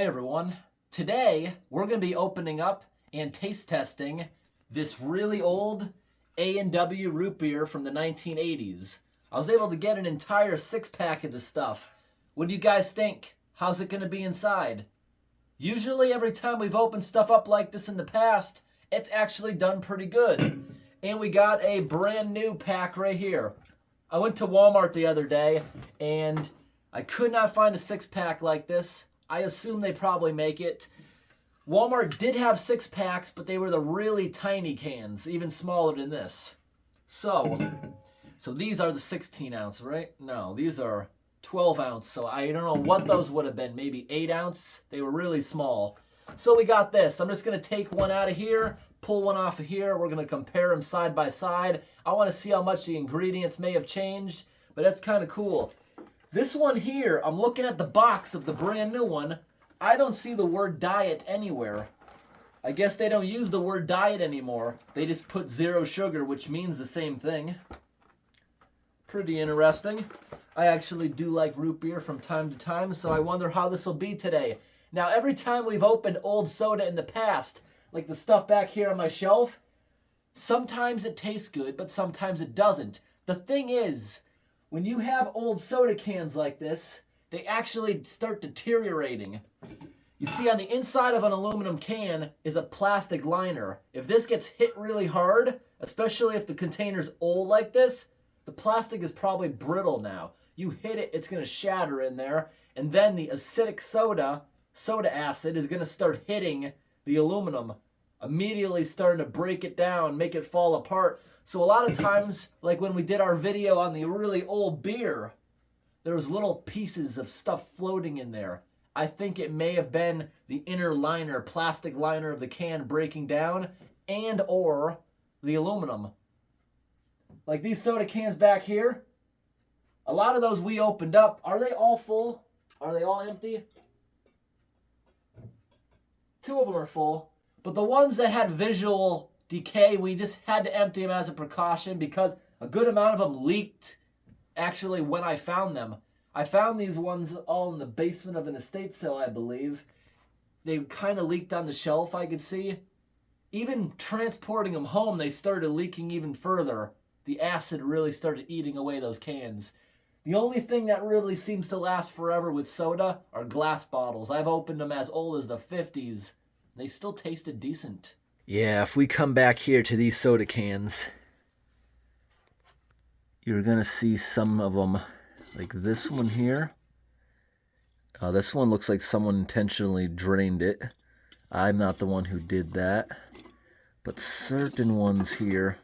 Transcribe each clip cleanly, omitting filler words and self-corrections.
Hey everyone, today we're going to be opening up and taste testing this really old A&W root beer from the 1980s. I was able to get an entire 6-pack of this stuff. What do you guys think? How's it going to be inside? Usually every time we've opened stuff up like this in the past, it's actually done pretty good. And we got a brand new pack right here. I went to Walmart the other day and I could not find a 6-pack like this. I assume they probably make it. Walmart did have 6-packs, but they were the really tiny cans, even smaller than this. So these are the 16 ounce, right? No, these are 12 ounce. So I don't know what those would have been. Maybe 8 ounce. They were really small. So we got this. I'm just going to take one out of here, pull one off of here. We're going to compare them side by side. I want to see how much the ingredients may have changed, but that's kind of cool. This one here, I'm looking at the box of the brand new one. I don't see the word diet anywhere. I guess they don't use the word diet anymore. They just put 0 sugar, which means the same thing. Pretty interesting. I actually do like root beer from time to time, so I wonder how this will be today. Now, every time we've opened old soda in the past, like the stuff back here on my shelf, sometimes it tastes good, but sometimes it doesn't. The thing is, when you have old soda cans like this, they actually start deteriorating. You see, on the inside of an aluminum can is a plastic liner. If this gets hit really hard, especially if the container's old like this, the plastic is probably brittle now. You hit it, it's going to shatter in there, and then the acidic soda acid, is going to start hitting the aluminum, immediately starting to break it down, make it fall apart. So a lot of times, like when we did our video on the really old beer, there was little pieces of stuff floating in there. I think it may have been the inner liner, plastic liner of the can breaking down, and or the aluminum. Like these soda cans back here, a lot of those we opened up, are they all full? Are they all empty? 2 of them are full, but the ones that had visual decay, we just had to empty them as a precaution because a good amount of them leaked actually when I found them. I found these ones all in the basement of an estate sale, I believe. They kind of leaked on the shelf, I could see. Even transporting them home, they started leaking even further. The acid really started eating away those cans. The only thing that really seems to last forever with soda are glass bottles. I've opened them as old as the 50s. They still tasted decent. Yeah, if we come back here to these soda cans, you're going to see some of them, like this one here. This one looks like someone intentionally drained it. I'm not the one who did that. But certain ones here,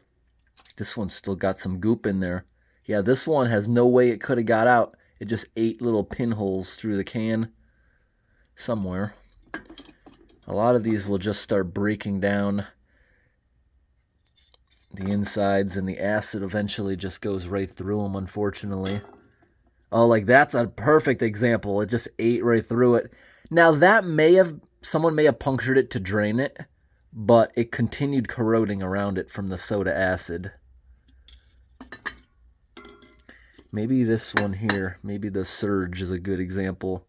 this one's still got some goop in there. Yeah, this one has no way it could have got out. It just ate little pinholes through the can somewhere. A lot of these will just start breaking down the insides, and the acid eventually just goes right through them, unfortunately. Oh, like that's a perfect example. It just ate right through it. Now that someone may have punctured it to drain it, but it continued corroding around it from the soda acid. Maybe this one here, maybe the Surge is a good example.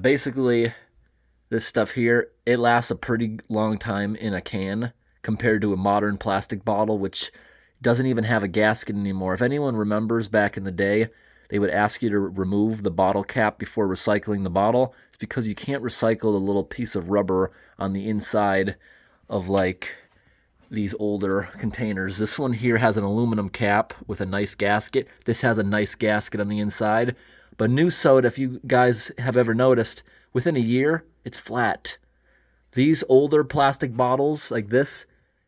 Basically, this stuff here, it lasts a pretty long time in a can compared to a modern plastic bottle, which doesn't even have a gasket anymore. If anyone remembers back in the day, they would ask you to remove the bottle cap before recycling the bottle. It's because you can't recycle the little piece of rubber on the inside of like these older containers. This one here has an aluminum cap with a nice gasket. This has a nice gasket on the inside. But new soda, if you guys have ever noticed, within a year, it's flat. These older plastic bottles like this,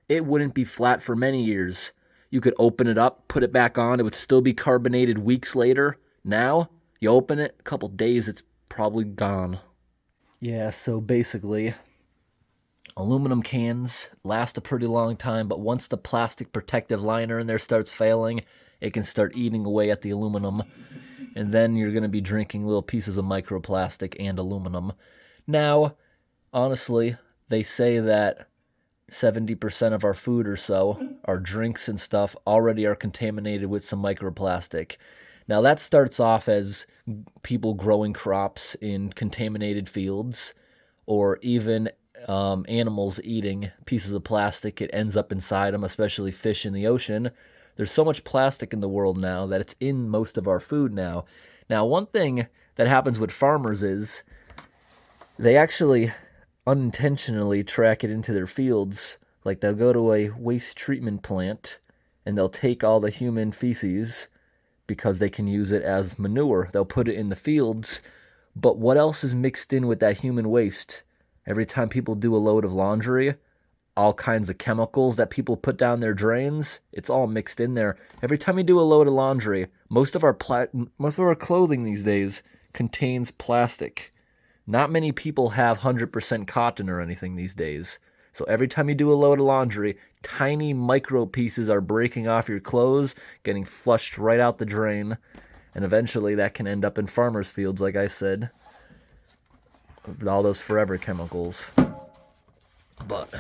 it wouldn't be flat for many years. You could open it up, put it back on, it would still be carbonated weeks later. Now, you open it, a couple days, it's probably gone. Yeah, so basically, aluminum cans last a pretty long time, but once the plastic protective liner in there starts failing, it can start eating away at the aluminum. And then you're going to be drinking little pieces of microplastic and aluminum. Now, honestly, they say that 70% of our food or so, our drinks and stuff, already are contaminated with some microplastic. Now that starts off as people growing crops in contaminated fields, or even animals eating pieces of plastic. It ends up inside them, especially fish in the ocean. There's so much plastic in the world now that it's in most of our food now. Now, one thing that happens with farmers is they actually unintentionally track it into their fields. Like they'll go to a waste treatment plant and they'll take all the human feces because they can use it as manure. They'll put it in the fields. But what else is mixed in with that human waste? Every time people do a load of laundry, all kinds of chemicals that people put down their drains, it's all mixed in there. Every time you do a load of laundry, most of our clothing these days contains plastic. Not many people have 100% cotton or anything these days. So every time you do a load of laundry, tiny micro pieces are breaking off your clothes, getting flushed right out the drain, and eventually that can end up in farmers' fields, like I said, with all those forever chemicals. But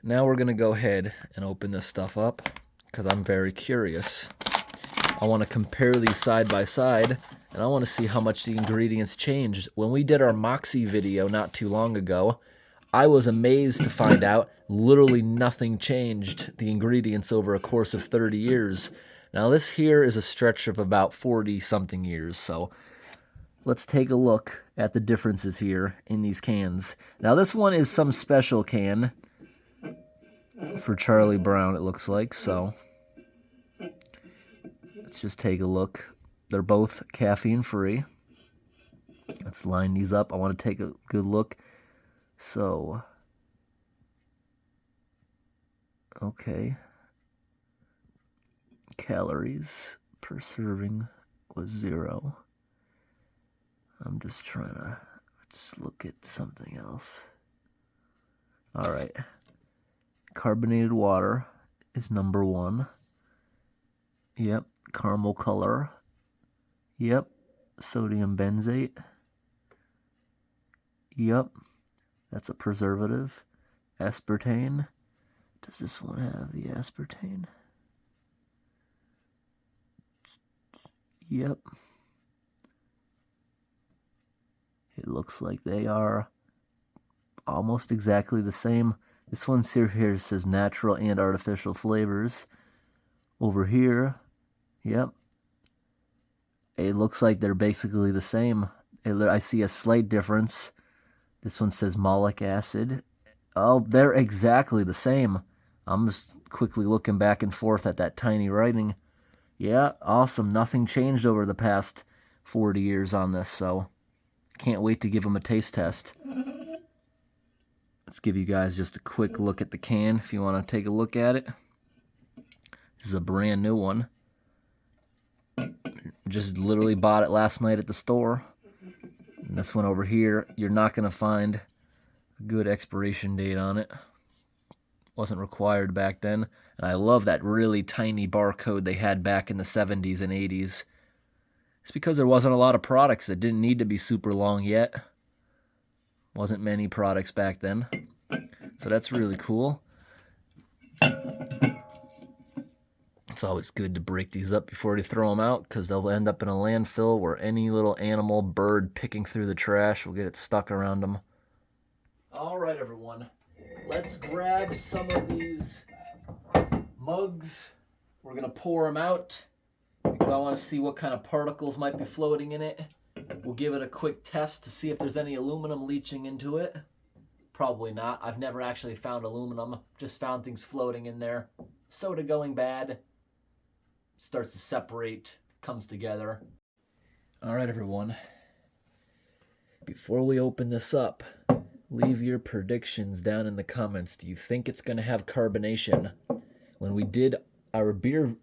now we're going to go ahead and open this stuff up because I'm very curious. I want to compare these side by side, and I want to see how much the ingredients changed. When we did our Moxie video not too long ago, I was amazed to find out literally nothing changed the ingredients over a course of 30 years. Now this here is a stretch of about 40-something years, so let's take a look at the differences here in these cans. Now this one is some special can for Charlie Brown, it looks like, so let's just take a look. They're both caffeine-free. Let's line these up. I want to take a good look. So, okay. Calories per serving was 0. I'm just trying to, let's look at something else. All right. Carbonated water is number 1. Yep. Caramel color. Yep. Sodium benzoate. Yep. That's a preservative. Aspartame. Does this one have the aspartame? Yep. It looks like they are almost exactly the same. This one here says natural and artificial flavors. Over here, yep. It looks like they're basically the same. I see a slight difference. This one says malic acid. Oh, they're exactly the same. I'm just quickly looking back and forth at that tiny writing. Yeah, awesome. Nothing changed over the past 40 years on this, so can't wait to give them a taste test. Let's give you guys just a quick look at the can if you want to take a look at it. This is a brand new one. Just literally bought it last night at the store. And this one over here, you're not going to find a good expiration date on it. Wasn't required back then. And I love that really tiny barcode they had back in the 70s and 80s. It's because there wasn't a lot of products that didn't need to be super long yet. Wasn't many products back then. So that's really cool. It's always good to break these up before you throw them out because they'll end up in a landfill where any little animal, bird picking through the trash will get it stuck around them. All right, everyone. Let's grab some of these mugs. We're going to pour them out because I want to see what kind of particles might be floating in it. We'll give it a quick test to see if there's any aluminum leaching into it. Probably not. I've never actually found aluminum. Just found things floating in there. Soda going bad. Starts to separate, comes together. All right, everyone. Before we open this up, leave your predictions down in the comments. Do you think it's going to have carbonation? When we did our beer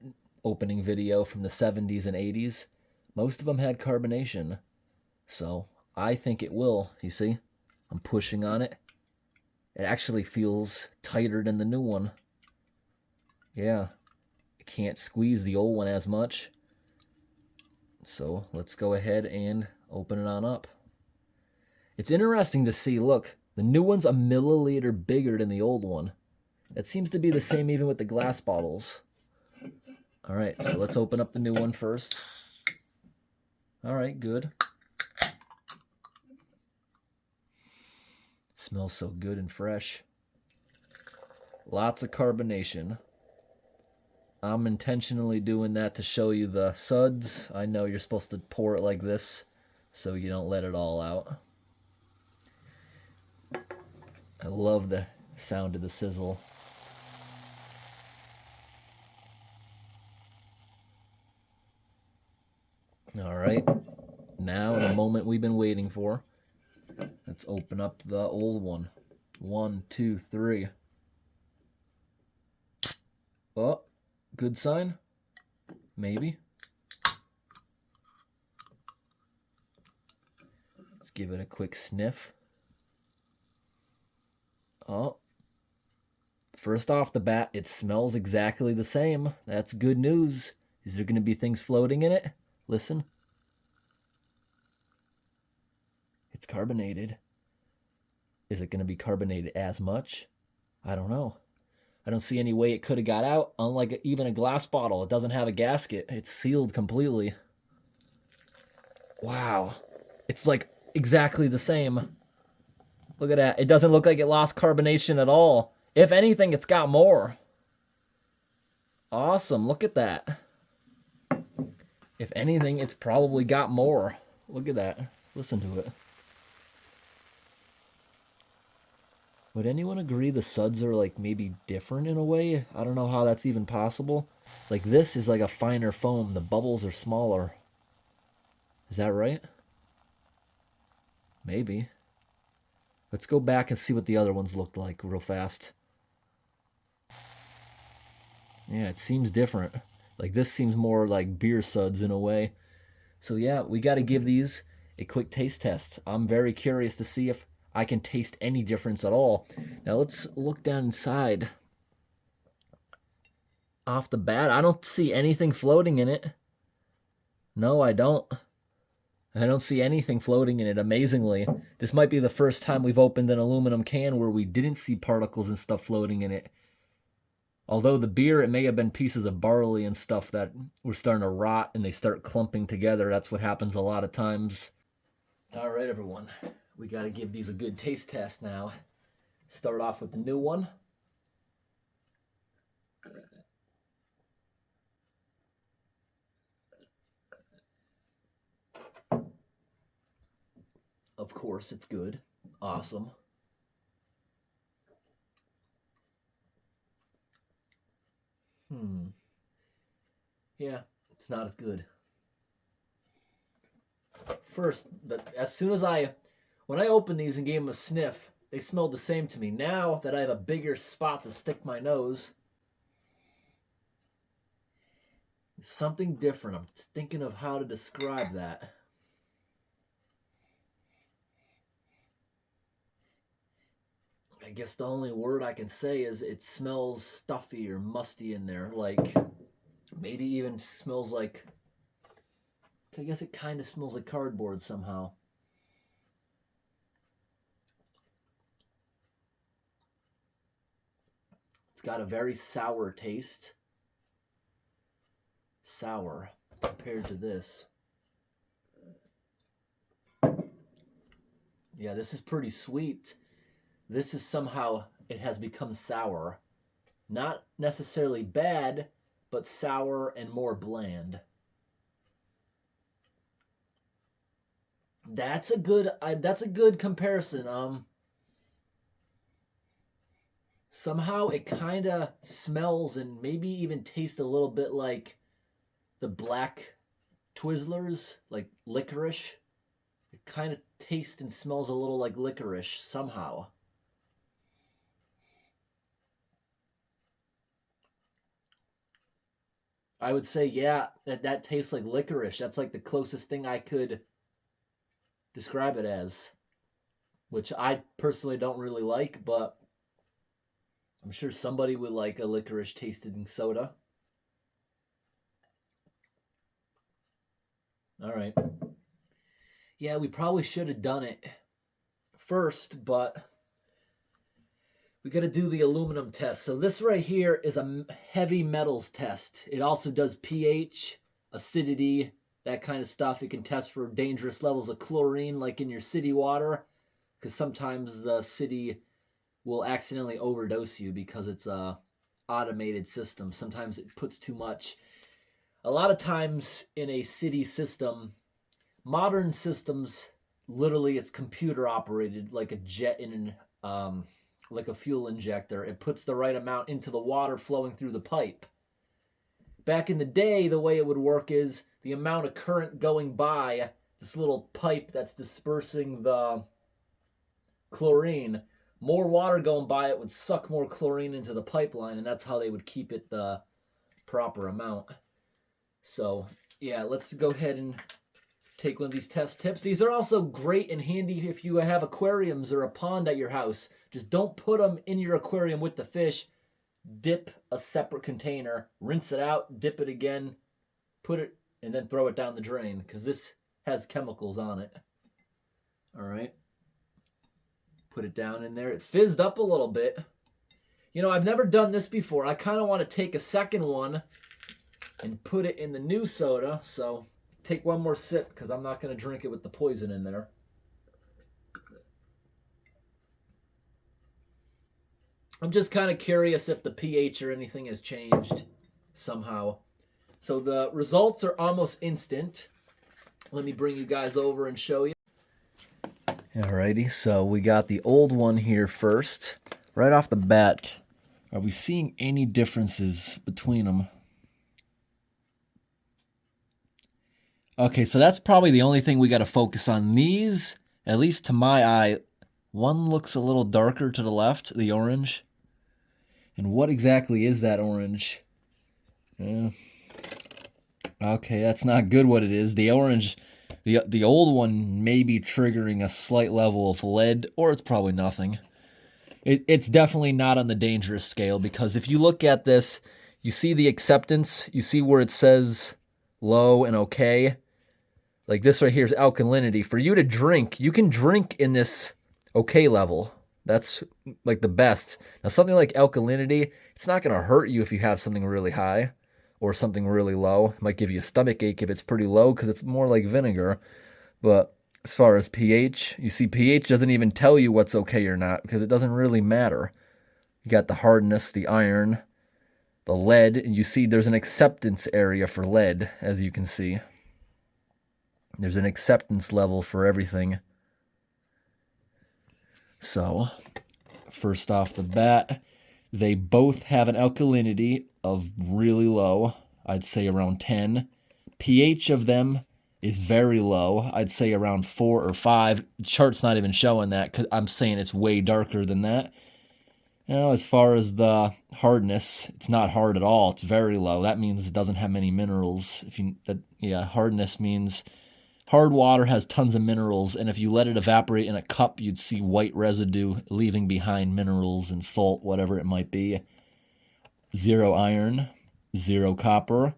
opening video from the 70s and 80s, most of them had carbonation. So I think it will. You see? I'm pushing on it. It actually feels tighter than the new one. Yeah. Can't squeeze the old one as much. So let's go ahead and open it on up. It's interesting to see, look, the new one's a milliliter bigger than the old one. That seems to be the same even with the glass bottles. All right, so let's open up the new one first. All right, good. Smells so good and fresh. Lots of carbonation. I'm intentionally doing that to show you the suds. I know you're supposed to pour it like this so you don't let it all out. I love the sound of the sizzle. All right, now the moment we've been waiting for. Let's open up the old one. 1, 2, 3. Oh, good sign? Maybe. Let's give it a quick sniff. Oh, first off the bat, it smells exactly the same. That's good news. Is there going to be things floating in it? Listen. It's carbonated. Is it going to be carbonated as much? I don't know. I don't see any way it could have got out. Unlike even a glass bottle, it doesn't have a gasket. It's sealed completely. Wow. It's like exactly the same. Look at that. It doesn't look like it lost carbonation at all. If anything, it's got more. Awesome. Look at that. If anything, it's probably got more. Look at that. Listen to it. Would anyone agree the suds are like maybe different in a way? I don't know how that's even possible. Like this is like a finer foam. The bubbles are smaller. Is that right? Maybe. Let's go back and see what the other ones looked like real fast. Yeah, it seems different. Like this seems more like beer suds in a way. So yeah, we got to give these a quick taste test. I'm very curious to see if I can taste any difference at all. Now let's look down inside. Off the bat, I don't see anything floating in it. No, I don't. I don't see anything floating in it, amazingly. This might be the first time we've opened an aluminum can where we didn't see particles and stuff floating in it. Although the beer, it may have been pieces of barley and stuff that were starting to rot and they start clumping together. That's what happens a lot of times. All right, everyone. We got to give these a good taste test now. Start off with the new one. Of course, it's good. Awesome. Yeah, it's not as good. First, when I opened these and gave them a sniff, they smelled the same to me. Now that I have a bigger spot to stick my nose, something different. I'm thinking of how to describe that. I guess the only word I can say is it smells stuffy or musty in there. Like, maybe even smells like, I guess it kind of smells like cardboard somehow. It's got a very sour taste. Sour compared to this. Yeah, this is pretty sweet. This is somehow, it has become sour. Not necessarily bad, but sour and more bland. That's a good comparison. Somehow it kind of smells and maybe even tastes a little bit like the black Twizzlers, like licorice. It kind of tastes and smells a little like licorice somehow. I would say, yeah, that tastes like licorice. That's like the closest thing I could describe it as, which I personally don't really like, but I'm sure somebody would like a licorice tasting soda. All right. Yeah, we probably should have done it first, but we got to do the aluminum test. So this right here is a heavy metals test. It also does pH, acidity, that kind of stuff. It can test for dangerous levels of chlorine, like in your city water, because sometimes the city will accidentally overdose you because it's a automated system. Sometimes it puts too much. A lot of times in a city system, modern systems, literally it's computer operated, like a jet in an like a fuel injector. It puts the right amount into the water flowing through the pipe. Back in the day, the way it would work is the amount of current going by this little pipe that's dispersing the chlorine, more water going by it would suck more chlorine into the pipeline, and that's how they would keep it the proper amount. So yeah, let's go ahead and take one of these test tips. These are also great and handy if you have aquariums or a pond at your house. Just don't put them in your aquarium with the fish. Dip a separate container, rinse it out, dip it again, put it, and then throw it down the drain, because this has chemicals on it. All right. Put it down in there. It fizzed up a little bit. You know, I've never done this before. I kind of want to take a second one and put it in the new soda, so take one more sip because I'm not going to drink it with the poison in there. I'm just kind of curious if the pH or anything has changed somehow. So the results are almost instant. Let me bring you guys over and show you. Alrighty, so we got the old one here first. Right off the bat, are we seeing any differences between them? Okay, so that's probably the only thing we got to focus on. These, at least to my eye, one looks a little darker to the left, the orange. And what exactly is that orange? Okay, that's not good what it is. The orange, the old one may be triggering a slight level of lead, or it's probably nothing. It's definitely not on the dangerous scale, because if you look at this, you see the acceptance, you see where it says low and okay. Like this right here is alkalinity. For you to drink, you can drink in this okay level. That's like the best. Now something like alkalinity, it's not going to hurt you if you have something really high or something really low. It might give you a stomach ache if it's pretty low because it's more like vinegar. But as far as pH, you see pH doesn't even tell you what's okay or not because it doesn't really matter. You got the hardness, the iron, the lead, and you see there's an acceptance area for lead, as you can see. There's an acceptance level for everything. So, first off the bat, they both have an alkalinity of really low. I'd say around 10. pH of them is very low. I'd say around 4 or 5. The chart's not even showing that because I'm saying it's way darker than that. Now, as far as the hardness, it's not hard at all. It's very low. That means it doesn't have many minerals. Hardness means hard water has tons of minerals, and if you let it evaporate in a cup, you'd see white residue leaving behind minerals and salt, whatever it might be. 0 iron, 0 copper.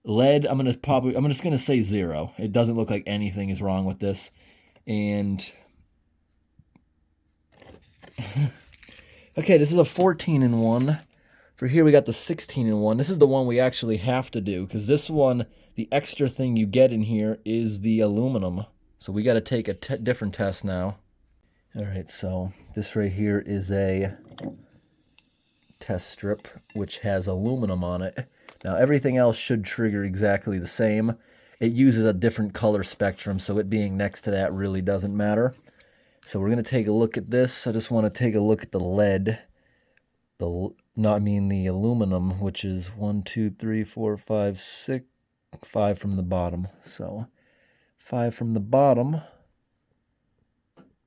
Lead, I'm just gonna say 0. It doesn't look like anything is wrong with this. And okay, this is a 14-in-1. For here we got the 16-in-1. This is the one we actually have to do, because this one, the extra thing you get in here is the aluminum. So we got to take a different test now. All right, so this right here is a test strip which has aluminum on it. Now everything else should trigger exactly the same. It uses a different color spectrum, so it being next to that really doesn't matter. So we're going to take a look at this. I just want to take a look at the lead. The aluminum, which is 1, 2, 3, 4, 5, 6, 5 from the bottom. So 5 from the bottom.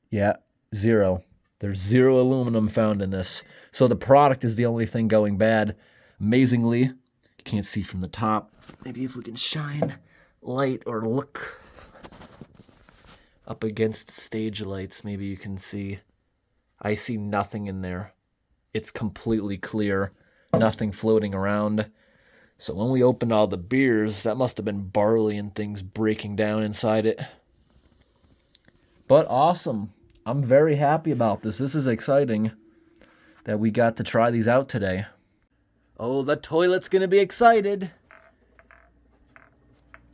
Yeah, 0. There's 0 aluminum found in this. So the product is the only thing going bad. Amazingly, you can't see from the top. Maybe if we can shine light or look up against stage lights, maybe you can see. I see nothing in there. It's completely clear, nothing floating around. So when we opened all the beers, that must have been barley and things breaking down inside it. But awesome. I'm very happy about this. This is exciting. that we got to try these out today. Oh, the toilet's gonna be excited.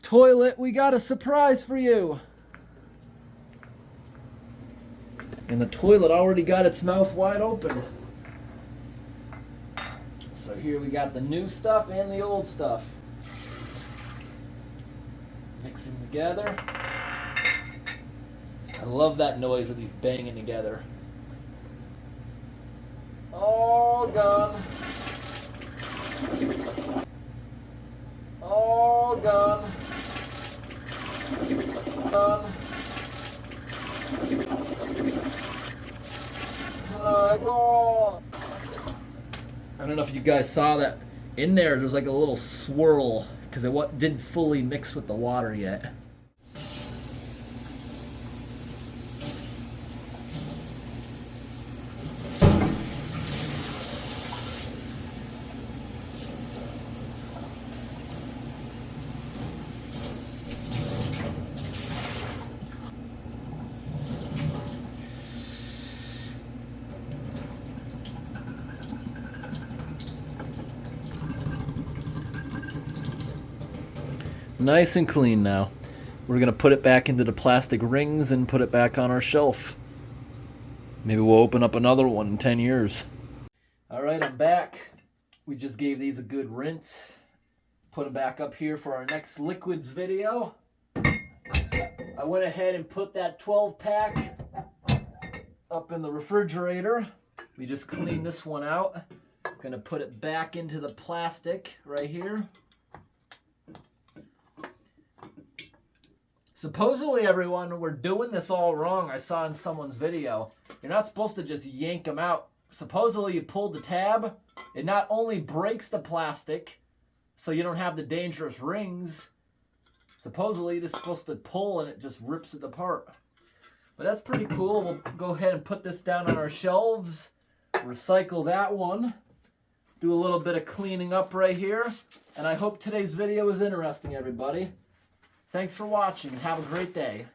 Toilet, we got a surprise for you. And the toilet already got its mouth wide open. So here we got the new stuff and the old stuff. Mixing together. I love that noise of these banging together. All gone. All gone. Gone. Gone. I don't know if you guys saw that. In there, there's like a little swirl because it didn't fully mix with the water yet. Nice and clean now. We're going to put it back into the plastic rings and put it back on our shelf. Maybe we'll open up another one in 10 years. All right, I'm back. We just gave these a good rinse. Put them back up here for our next liquids video. I went ahead and put that 12-pack up in the refrigerator. We just cleaned this one out. Going to put it back into the plastic right here. Supposedly, everyone, we're doing this all wrong. I saw in someone's video. You're not supposed to just yank them out. Supposedly, you pull the tab. It not only breaks the plastic, so you don't have the dangerous rings. Supposedly, it's supposed to pull and it just rips it apart. But that's pretty cool. We'll go ahead and put this down on our shelves. Recycle that one. Do a little bit of cleaning up right here. And I hope today's video was interesting, everybody. Thanks for watching and have a great day.